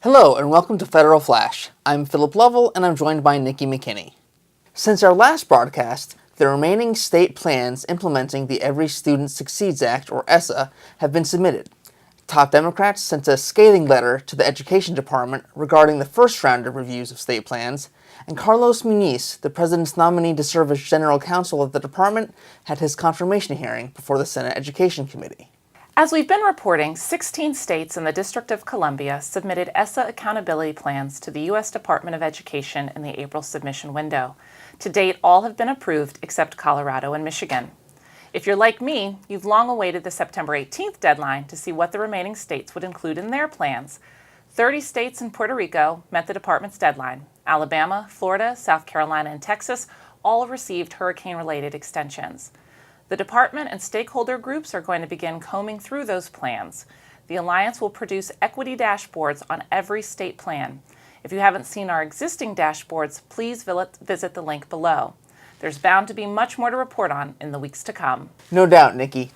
Hello and welcome to Federal Flash. I'm Philip Lovell and I'm joined by Nikki McKinney. Since our last broadcast, the remaining state plans implementing the Every Student Succeeds Act, or ESSA, have been submitted. Top Democrats sent a scathing letter to the Education Department regarding the first round of reviews of state plans, and Carlos Muniz, the president's nominee to serve as general counsel of the department, had his confirmation hearing before the Senate Education Committee. As we've been reporting, 16 states and the District of Columbia submitted ESSA accountability plans to the U.S. Department of Education in the April submission window. To date, all have been approved except Colorado and Michigan. If you're like me, you've long awaited the September 18th deadline to see what the remaining states would include in their plans. 30 states and Puerto Rico met the department's deadline. Alabama, Florida, South Carolina, and Texas all received hurricane-related extensions. The department and stakeholder groups are going to begin combing through those plans. The Alliance will produce equity dashboards on every state plan. If you haven't seen our existing dashboards, please visit the link below. There's bound to be much more to report on in the weeks to come. No doubt, Nikki.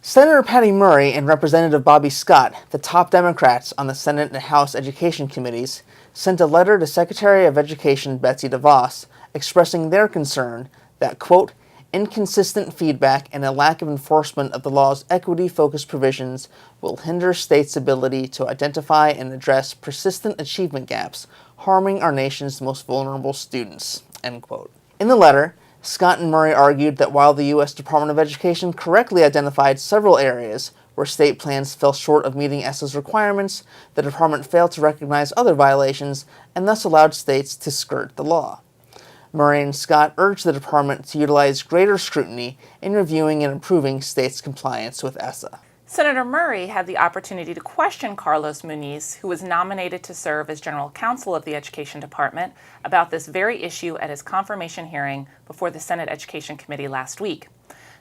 Senator Patty Murray and Representative Bobby Scott, the top Democrats on the Senate and House Education Committees, sent a letter to Secretary of Education Betsy DeVos expressing their concern that, quote, inconsistent feedback and a lack of enforcement of the law's equity-focused provisions will hinder states' ability to identify and address persistent achievement gaps, harming our nation's most vulnerable students, end quote. In the letter, Scott and Murray argued that while the U.S. Department of Education correctly identified several areas where state plans fell short of meeting ESSA's requirements, the department failed to recognize other violations and thus allowed states to skirt the law. Murray and Scott urged the department to utilize greater scrutiny in reviewing and improving states' compliance with ESSA. Senator Murray had the opportunity to question Carlos Muniz, who was nominated to serve as general counsel of the Education Department, about this very issue at his confirmation hearing before the Senate Education Committee last week.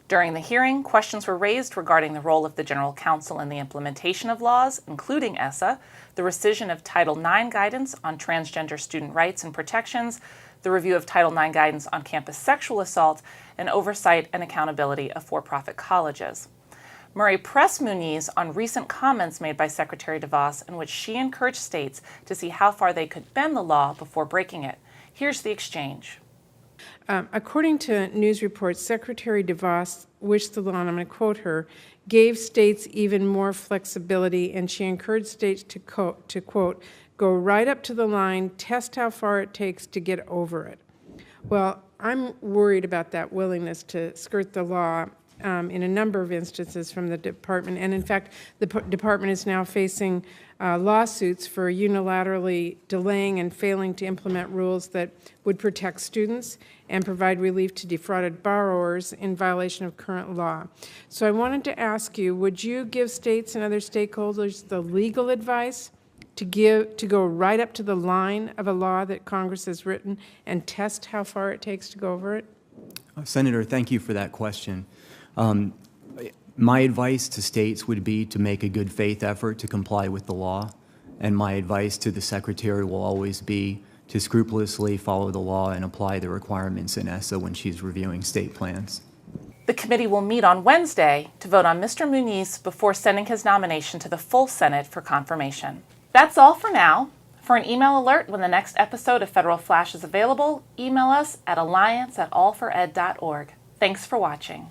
During the hearing, questions were raised regarding the role of the general counsel in the implementation of laws, including ESSA, the rescission of Title IX guidance on transgender student rights and protections, the review of Title IX guidance on campus sexual assault, and oversight and accountability of for-profit colleges. Murray pressed Muniz on recent comments made by Secretary DeVos in which she encouraged states to see how far they could bend the law before breaking it. Here's the exchange. According to news reports, Secretary DeVos wished the law, and I'm going to quote her, gave states even more flexibility, and she encouraged states to quote, go right up to the line, test how far it takes to get over it. Well, I'm worried about that willingness to skirt the law in a number of instances from the department. And in fact, the department is now facing lawsuits for unilaterally delaying and failing to implement rules that would protect students and provide relief to defrauded borrowers in violation of current law. So I wanted to ask you, would you give states and other stakeholders the legal advice to go right up to the line of a law that Congress has written and test how far it takes to go over it? Senator, thank you for that question. My advice to states would be to make a good faith effort to comply with the law, and my advice to the Secretary will always be to scrupulously follow the law and apply the requirements in ESSA when she's reviewing state plans. The committee will meet on Wednesday to vote on Mr. Muniz before sending his nomination to the full Senate for confirmation. That's all for now. For an email alert when the next episode of Federal Flash is available, email us at alliance@allfored.org. Thanks for watching.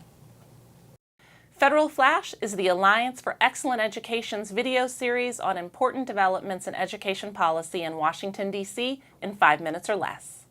Federal Flash is the Alliance for Excellent Education's video series on important developments in education policy in Washington, D.C. in 5 minutes or less.